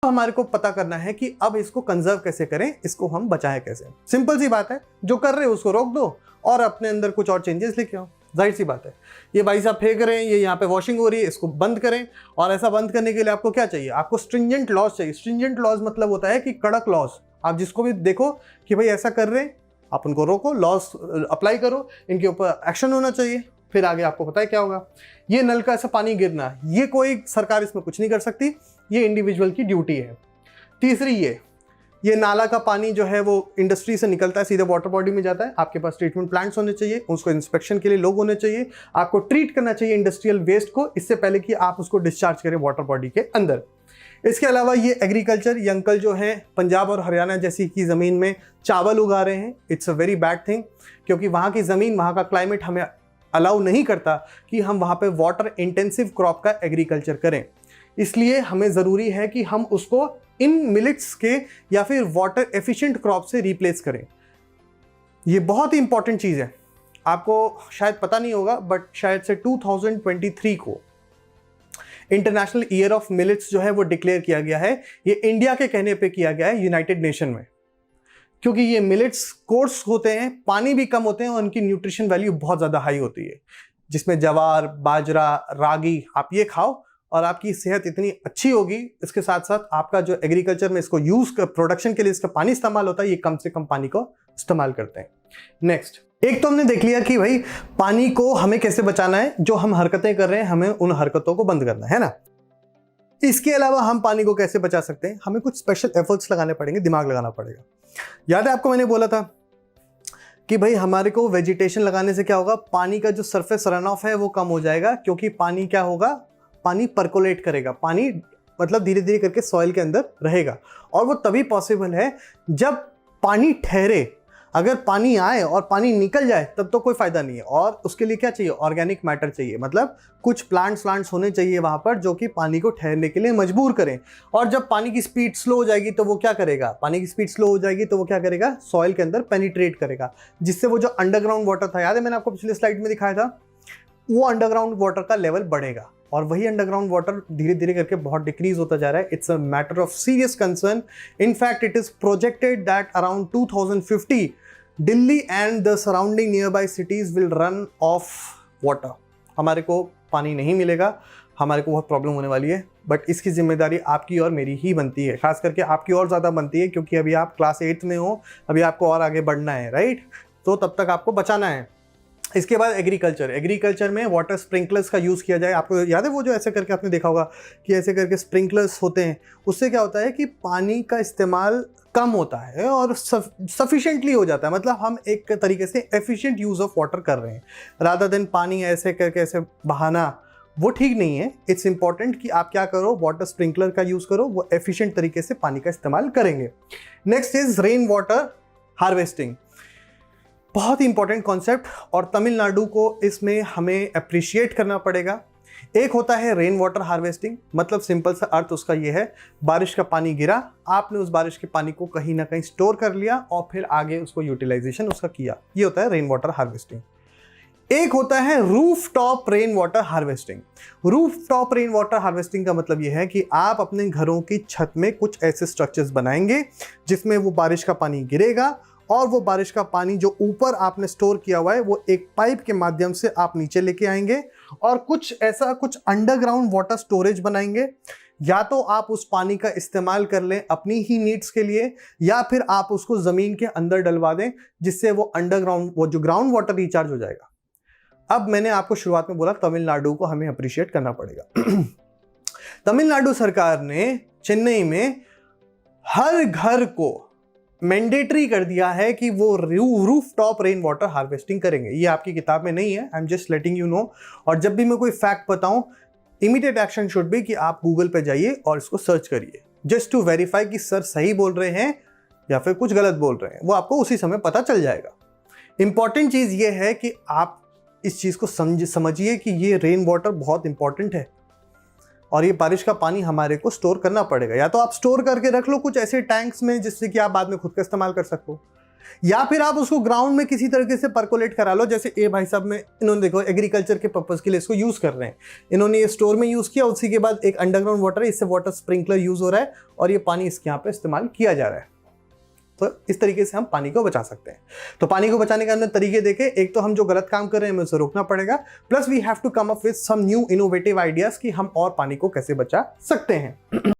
हमारे को पता करना है कि अब इसको कंजर्व कैसे करें, इसको हम बचाएं कैसे। सिंपल सी बात है, जो कर रहे हो उसको रोक दो और अपने अंदर कुछ और चेंजेस लेके आओ। जाहिर सी बात है, ये भाई साहब फेंक रहे हैं, ये यहाँ पे वॉशिंग हो रही है, इसको बंद करें। और ऐसा बंद करने के लिए आपको क्या चाहिए? आपको स्ट्रिंजेंट लॉज चाहिए। स्ट्रिंजेंट लॉज मतलब होता है कि कड़क लॉज। आप जिसको भी देखो कि भाई ऐसा कर रहे हैं, आप उनको रोको, लॉज अप्लाई करो, इनके ऊपर एक्शन होना चाहिए। फिर आगे आपको पता है क्या होगा। ये नल का ऐसा पानी गिरना, ये कोई सरकार इसमें कुछ नहीं कर सकती, ये इंडिविजुअल की ड्यूटी है। तीसरी, ये नाला का पानी जो है वो इंडस्ट्री से निकलता है, सीधे वाटर बॉडी में जाता है। आपके पास ट्रीटमेंट प्लांट्स होने चाहिए, उसको इंस्पेक्शन के लिए लोग होने चाहिए। आपको ट्रीट करना चाहिए इंडस्ट्रियल वेस्ट को इससे पहले कि आप उसको डिस्चार्ज करें वाटर बॉडी के अंदर। इसके अलावा ये एग्रीकल्चर, ये अंकल जो है पंजाब और हरियाणा जैसी की ज़मीन में चावल उगा रहे हैं, it's a very bad thing, क्योंकि वहाँ की ज़मीन, वहाँ का क्लाइमेट हमें अलाउ नहीं करता कि हम वहाँ पे वाटर इंटेंसिव क्रॉप का एग्रीकल्चर करें। इसलिए हमें ज़रूरी है कि हम उसको इन मिलेट्स के या फिर वाटर एफिशिएंट क्रॉप से रिप्लेस करें। ये बहुत ही इंपॉर्टेंट चीज़ है, आपको शायद पता नहीं होगा, बट शायद से 2023 को इंटरनेशनल ईयर ऑफ मिलेट्स जो है वो डिक्लेयर किया गया है। ये इंडिया के कहने पे किया गया है यूनाइटेड नेशन में, क्योंकि ये मिलेट्स कोर्स होते हैं, पानी भी कम होते हैं और उनकी न्यूट्रिशन वैल्यू बहुत ज़्यादा हाई होती है, जिसमें जवार, बाजरा, रागी, आप ये खाओ और आपकी सेहत इतनी अच्छी होगी। इसके साथ साथ आपका जो एग्रीकल्चर में इसको यूज कर, प्रोडक्शन के लिए इसका पानी इस्तेमाल होता है, ये कम से कम पानी को इस्तेमाल करते हैं। नेक्स्ट, एक तो हमने देख लिया कि भाई पानी को हमें कैसे बचाना है, जो हम हरकतें कर रहे हैं हमें उन हरकतों को बंद करना है ना। इसके अलावा हम पानी को कैसे बचा सकते हैं, हमें कुछ स्पेशल एफर्ट्स लगाने पड़ेंगे, दिमाग लगाना पड़ेगा। याद है आपको मैंने बोला था कि भाई हमारे को वेजिटेशन लगाने से क्या होगा, पानी का जो सरफेस रन ऑफ है वो कम हो जाएगा, क्योंकि पानी क्या होगा, पानी परकोलेट करेगा, पानी मतलब धीरे धीरे करके सॉइल के अंदर रहेगा। और वो तभी पॉसिबल है जब पानी ठहरे। अगर पानी आए और पानी निकल जाए तब तो कोई फायदा नहीं है। और उसके लिए क्या चाहिए, ऑर्गेनिक मैटर चाहिए, मतलब कुछ प्लांट्स होने चाहिए वहां पर जो कि पानी को ठहरने के लिए मजबूर करें। और जब पानी की स्पीड स्लो हो जाएगी तो वो क्या करेगा, पानी की स्पीड स्लो हो जाएगी तो वो क्या करेगा, सॉइल के अंदर पेनिट्रेट करेगा, जिससे वो जो अंडरग्राउंड वाटर था, याद है मैंने आपको पिछले स्लाइड में दिखाया था, वो अंडरग्राउंड वाटर का लेवल बढ़ेगा। और वही अंडरग्राउंड वाटर धीरे धीरे करके बहुत डिक्रीज होता जा रहा है। It's a matter of serious concern. In fact it is projected that around 2050 Delhi and the surrounding near by cities will run of water. हमारे को पानी नहीं मिलेगा, हमारे को बहुत प्रॉब्लम होने वाली है। बट इसकी जिम्मेदारी आपकी और मेरी ही बनती है, खास करके आपकी और ज़्यादा बनती है, क्योंकि अभी आप क्लास 8th में हो, अभी आपको और आगे बढ़ना है, राइट। तो तब तक आपको बचाना है। इसके बाद एग्रीकल्चर में वाटर स्प्रिंकलर्स का यूज़ किया जाए। आपको याद है वो जो ऐसे करके आपने देखा होगा कि ऐसे करके स्प्रिंकलर्स होते हैं, उससे क्या होता है कि पानी का इस्तेमाल कम होता है और सफिशिएंटली हो जाता है। मतलब हम एक तरीके से एफिशिएंट यूज़ ऑफ वाटर कर रहे हैं, रादर देन पानी ऐसे करके ऐसे बहाना, वो ठीक नहीं है। इट्स इंपॉर्टेंट कि आप क्या करो, वाटर स्प्रिंकलर का यूज़ करो, वो एफिशिएंट तरीके से पानी का इस्तेमाल करेंगे। Next is rain water harvesting, बहुत ही इंपॉर्टेंट कॉन्सेप्ट, और तमिलनाडु को इसमें हमें अप्रिशिएट करना पड़ेगा। एक होता है रेन वाटर हार्वेस्टिंग, मतलब सिंपल सा अर्थ उसका ये है, बारिश का पानी गिरा, आपने उस बारिश के पानी को कहीं ना कहीं स्टोर कर लिया और फिर आगे उसको यूटिलाइजेशन उसका किया, ये होता है रेन वाटर हार्वेस्टिंग। एक होता है roof top rain water harvesting. Roof top rain water harvesting का मतलब यह है कि आप अपने घरों की छत में कुछ ऐसे स्ट्रक्चर्स बनाएंगे जिसमें वो बारिश का पानी गिरेगा और वो बारिश का पानी जो ऊपर आपने स्टोर किया हुआ है वो एक पाइप के माध्यम से आप नीचे लेके आएंगे और कुछ अंडरग्राउंड वाटर स्टोरेज बनाएंगे। या तो आप उस पानी का इस्तेमाल कर लें अपनी ही नीड्स के लिए, या फिर आप उसको जमीन के अंदर डलवा दें, जिससे वो अंडरग्राउंड, वो जो ग्राउंड वाटर रिचार्ज हो जाएगा। अब मैंने आपको शुरुआत में बोला तमिलनाडु को हमें अप्रिशिएट करना पड़ेगा। तमिलनाडु सरकार ने चेन्नई में हर घर को मैंडेटरी कर दिया है कि वो roof top rain water harvesting करेंगे। ये आपकी किताब में नहीं है, I am just letting you know. और जब भी मैं कोई फैक्ट बताऊं, इमीडिएट एक्शन शुड बी कि आप गूगल पे जाइए और इसको सर्च करिए, जस्ट टू वेरीफाई कि सर सही बोल रहे हैं या फिर कुछ गलत बोल रहे हैं, वो आपको उसी समय पता चल जाएगा। इंपॉर्टेंट चीज़ ये है कि आप इस चीज़ को समझिए कि ये रेन वाटर बहुत इंपॉर्टेंट है और ये बारिश का पानी हमारे को स्टोर करना पड़ेगा। या तो आप स्टोर करके रख लो कुछ ऐसे टैंक्स में जिससे कि आप बाद में खुद का इस्तेमाल कर सको, या फिर आप उसको ग्राउंड में किसी तरीके से परकोलेट करा लो, जैसे ये भाई साहब में इन्होंने देखो एग्रीकल्चर के पर्पस के लिए इसको यूज कर रहे हैं, इन्होंने ये स्टोर में यूज किया, उसी के बाद एक अंडरग्राउंड वाटर है, इससे वाटर स्प्रिंकलर यूज हो रहा है और ये पानी इसके यहाँ पे इस्तेमाल किया जा रहा है। तो इस तरीके से हम पानी को बचा सकते हैं। तो पानी को बचाने के अंदर तरीके देखें, एक तो हम जो गलत काम कर रहे हैं हमें उसे रोकना पड़ेगा, plus we have to come up with some new innovative ideas कि हम और पानी को कैसे बचा सकते हैं।